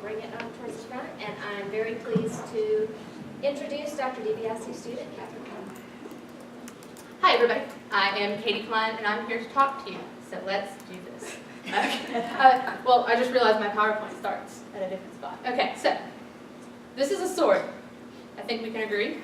bring it up towards the front, and I'm very pleased to introduce Dr. DiBiase student, Catherine Cline. Hi everybody, I am Katie Cline and I'm here to talk to you, so let's do this. Okay. Well, I just realized my PowerPoint starts at a different spot. Okay, so this is a sword. I think we can agree.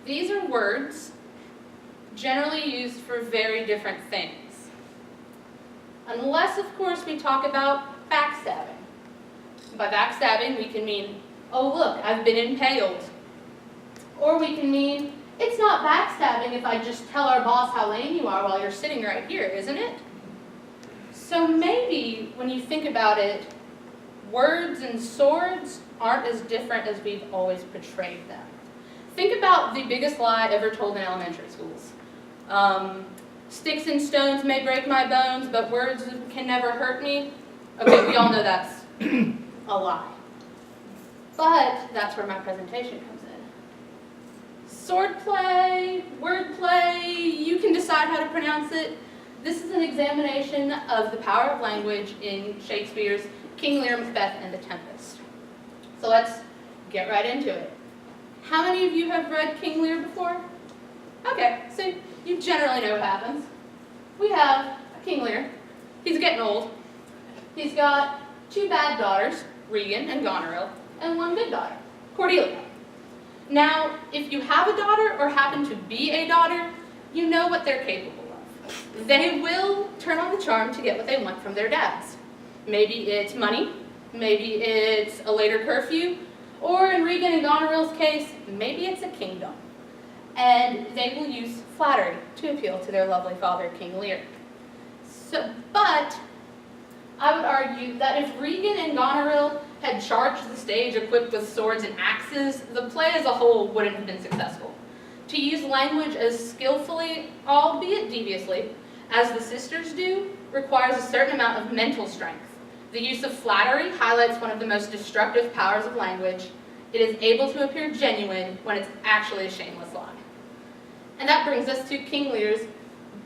These are words generally used for very different things. Unless, of course, we talk about backstabbing. By backstabbing, we can mean, oh look, I've been impaled. Or we can mean, it's not backstabbing if I just tell our boss how lame you are while you're sitting right here, isn't it? So maybe, when you think about it, words and swords aren't as different as we've always portrayed them. Think about the biggest lie ever told in elementary schools. Sticks and stones may break my bones, but words can never hurt me. Okay, we all know that's a lie. But that's where my presentation comes in. Swordplay, wordplay, you can decide how to pronounce it. This is an examination of the power of language in Shakespeare's King Lear, Macbeth, and the Tempest. So let's get right into it. How many of you have read King Lear before? Okay, so you generally know what happens. We have King Lear. He's getting old. He's got two bad daughters, Regan and Goneril, and one good daughter, Cordelia. Now, if you have a daughter or happen to be a daughter, you know what they're capable of. They will turn on the charm to get what they want from their dads. Maybe it's money, maybe it's a later curfew, or in Regan and Goneril's case, maybe it's a kingdom. And they will use flattery to appeal to their lovely father, King Lear. But I would argue that if Regan and Goneril had charged the stage equipped with swords and axes, the play as a whole wouldn't have been successful. To use language as skillfully, albeit deviously, as the sisters do, requires a certain amount of mental strength. The use of flattery highlights one of the most destructive powers of language. It is able to appear genuine when it's actually a shameless lie. And that brings us to King Lear's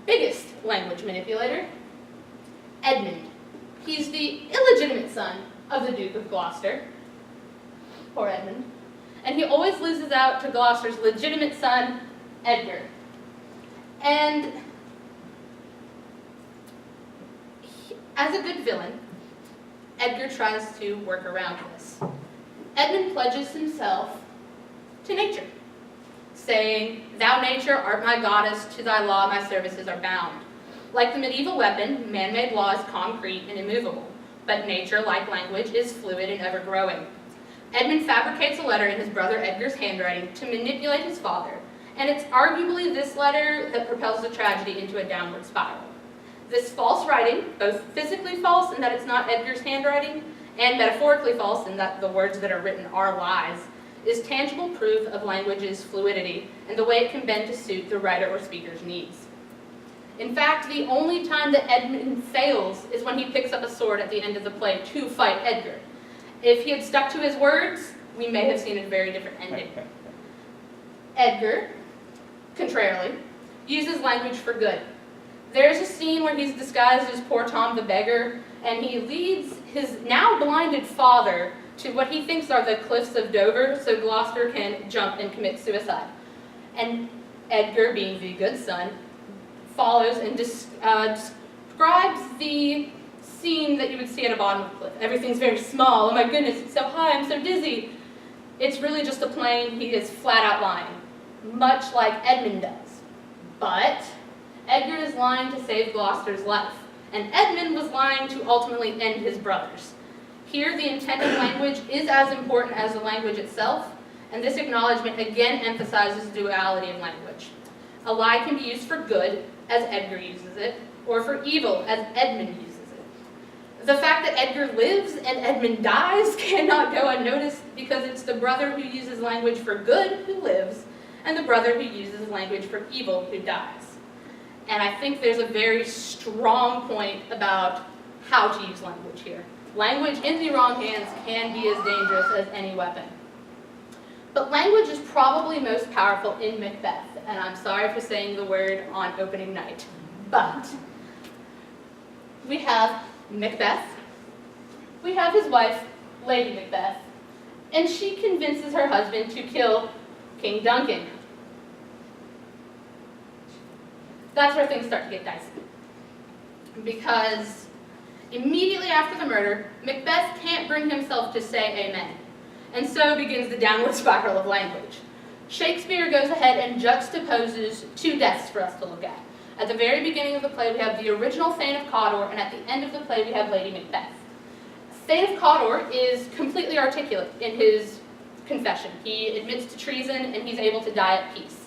biggest language manipulator, Edmund. He's the illegitimate son of the Duke of Gloucester, poor Edmund, and he always loses out to Gloucester's legitimate son, Edgar. And as a good villain, Edgar tries to work around this. Edmund pledges himself to nature, saying, "Thou nature art my goddess, to thy law my services are bound." Like the medieval weapon, man-made law is concrete and immovable, but nature, like language, is fluid and ever-growing. Edmund fabricates a letter in his brother Edgar's handwriting to manipulate his father, and it's arguably this letter that propels the tragedy into a downward spiral. This false writing, both physically false in that it's not Edgar's handwriting, and metaphorically false in that the words that are written are lies, is tangible proof of language's fluidity and the way it can bend to suit the writer or speaker's needs. In fact, the only time that Edmund fails is when he picks up a sword at the end of the play to fight Edgar. If he had stuck to his words, we may have seen a very different ending. Edgar, contrarily, uses language for good. There's a scene where he's disguised as poor Tom the beggar, and he leads his now blinded father to what he thinks are the cliffs of Dover so Gloucester can jump and commit suicide. And Edgar, being the good son, follows and describes the scene that you would see at a bottom of a cliff. Everything's very small. Oh my goodness, it's so high, I'm so dizzy. It's really just a plane. He is flat out lying, much like Edmund does. But Edgar is lying to save Gloucester's life, and Edmund was lying to ultimately end his brother's. Here, the intent of language is as important as the language itself, and this acknowledgement again emphasizes the duality of language. A lie can be used for good, as Edgar uses it, or for evil, as Edmund uses it. The fact that Edgar lives and Edmund dies cannot go unnoticed because it's the brother who uses language for good who lives, and the brother who uses language for evil who dies. And I think there's a very strong point about how to use language here. Language in the wrong hands can be as dangerous as any weapon. But language is probably most powerful in Macbeth, and I'm sorry for saying the word on opening night, but we have Macbeth, we have his wife, Lady Macbeth, and she convinces her husband to kill King Duncan. That's where things start to get dicey. Because immediately after the murder, Macbeth can't bring himself to say amen, and so begins the downward spiral of language. Shakespeare goes ahead and juxtaposes two deaths for us to look at. At the very beginning of the play, we have the original Thane of Cawdor, and at the end of the play, we have Lady Macbeth. Thane of Cawdor is completely articulate in his confession. He admits to treason, and he's able to die at peace.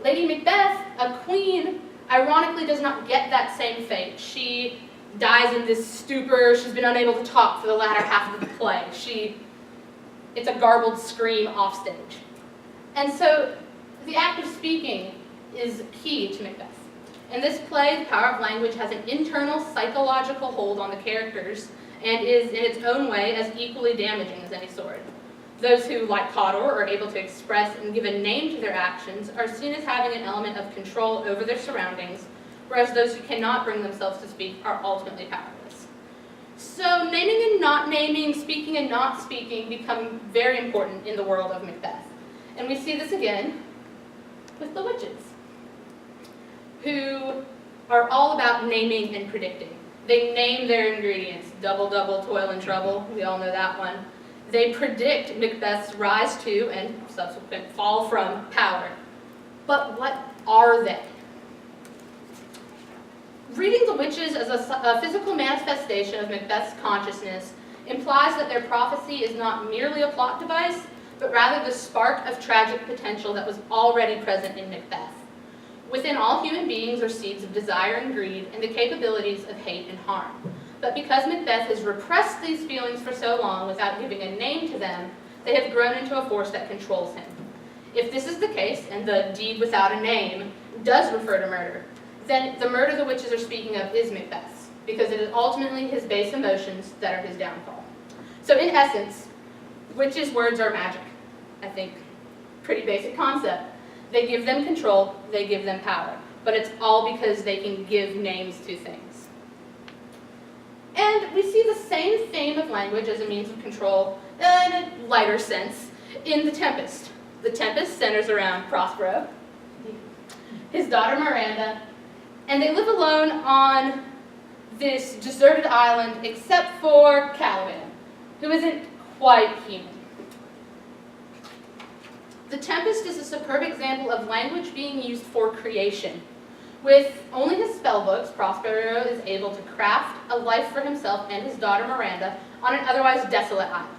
Lady Macbeth, a queen, ironically does not get that same fate. She dies in this stupor. She's been unable to talk for the latter half of the play. It's a garbled scream offstage. And so the act of speaking is key to Macbeth. In this play, the power of language has an internal psychological hold on the characters and is, in its own way, as equally damaging as any sword. Those who, like Cawdor, are able to express and give a name to their actions are seen as having an element of control over their surroundings, whereas those who cannot bring themselves to speak are ultimately powerless. So naming and not naming, speaking and not speaking become very important in the world of Macbeth. And we see this again with the witches, who are all about naming and predicting. They name their ingredients, double, double, toil and trouble. We all know that one. They predict Macbeth's rise to and subsequent fall from power. But what are they? Reading the witches as a physical manifestation of Macbeth's consciousness implies that their prophecy is not merely a plot device, but rather the spark of tragic potential that was already present in Macbeth. Within all human beings are seeds of desire and greed and the capabilities of hate and harm. But because Macbeth has repressed these feelings for so long without giving a name to them, they have grown into a force that controls him. If this is the case, and the deed without a name does refer to murder, then the murder the witches are speaking of is Macbeth's, because it is ultimately his base emotions that are his downfall. So in essence, witches' words are magic. I think, pretty basic concept. They give them control, they give them power, but it's all because they can give names to things. And we see the same theme of language as a means of control, in a lighter sense, in The Tempest. The Tempest centers around Prospero, his daughter Miranda, and they live alone on this deserted island except for Caliban, who isn't quite human. The Tempest is a superb example of language being used for creation. With only his spellbooks, Prospero is able to craft a life for himself and his daughter Miranda on an otherwise desolate island.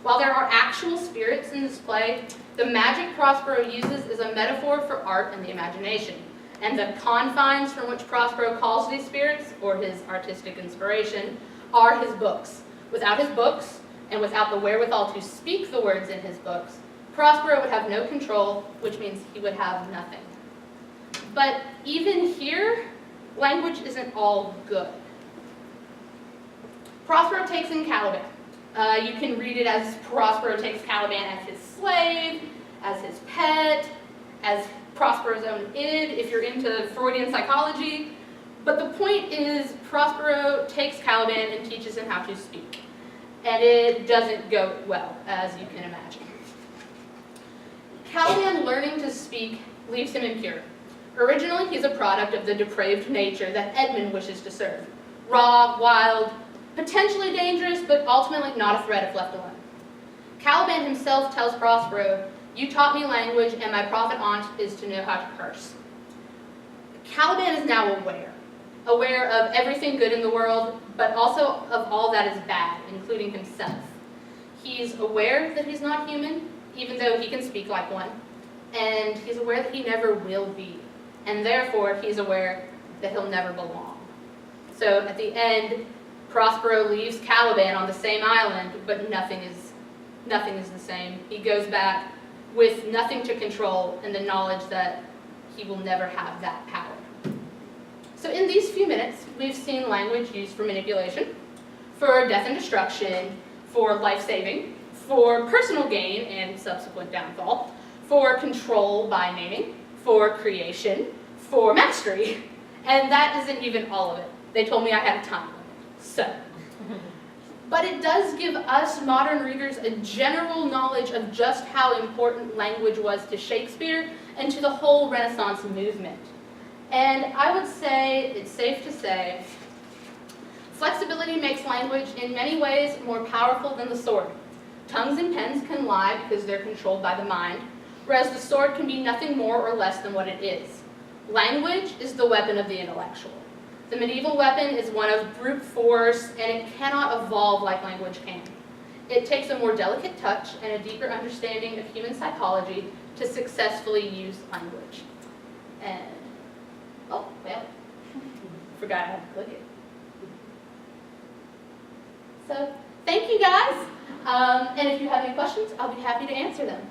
While there are actual spirits in this play, the magic Prospero uses is a metaphor for art and the imagination, and the confines from which Prospero calls these spirits, or his artistic inspiration, are his books. Without his books, and without the wherewithal to speak the words in his books, Prospero would have no control, which means he would have nothing. But even here, language isn't all good. Prospero takes in Caliban. You can read it as Prospero takes Caliban as his slave, as his pet, as Prospero's own id, if you're into Freudian psychology. But the point is, Prospero takes Caliban and teaches him how to speak. And it doesn't go well, as you can imagine. Caliban learning to speak leaves him impure. Originally, he's a product of the depraved nature that Edmund wishes to serve. Raw, wild, potentially dangerous, but ultimately not a threat if left alone. Caliban himself tells Prospero, "You taught me language, and my prophet aunt is to know how to curse." Caliban is now aware of everything good in the world, but also of all that is bad, including himself. He's aware that he's not human, even though he can speak like one, and he's aware that he never will be, and therefore he's aware that he'll never belong. So at the end, Prospero leaves Caliban on the same island, but nothing is the same. He goes back with nothing to control and the knowledge that he will never have that power. So in these few minutes, we've seen language used for manipulation, for death and destruction, for life-saving, for personal gain and subsequent downfall, for control by naming, for creation, for mastery. And that isn't even all of it. They told me I had a time limit. So, but it does give us modern readers a general knowledge of just how important language was to Shakespeare and to the whole Renaissance movement. And I would say, it's safe to say, flexibility makes language in many ways more powerful than the sword. Tongues and pens can lie because they're controlled by the mind, whereas the sword can be nothing more or less than what it is. Language is the weapon of the intellectual. The medieval weapon is one of brute force, and it cannot evolve like language can. It takes a more delicate touch and a deeper understanding of human psychology to successfully use language. And, oh, well, forgot how to click it. So, thank you guys, and if you have any questions, I'll be happy to answer them.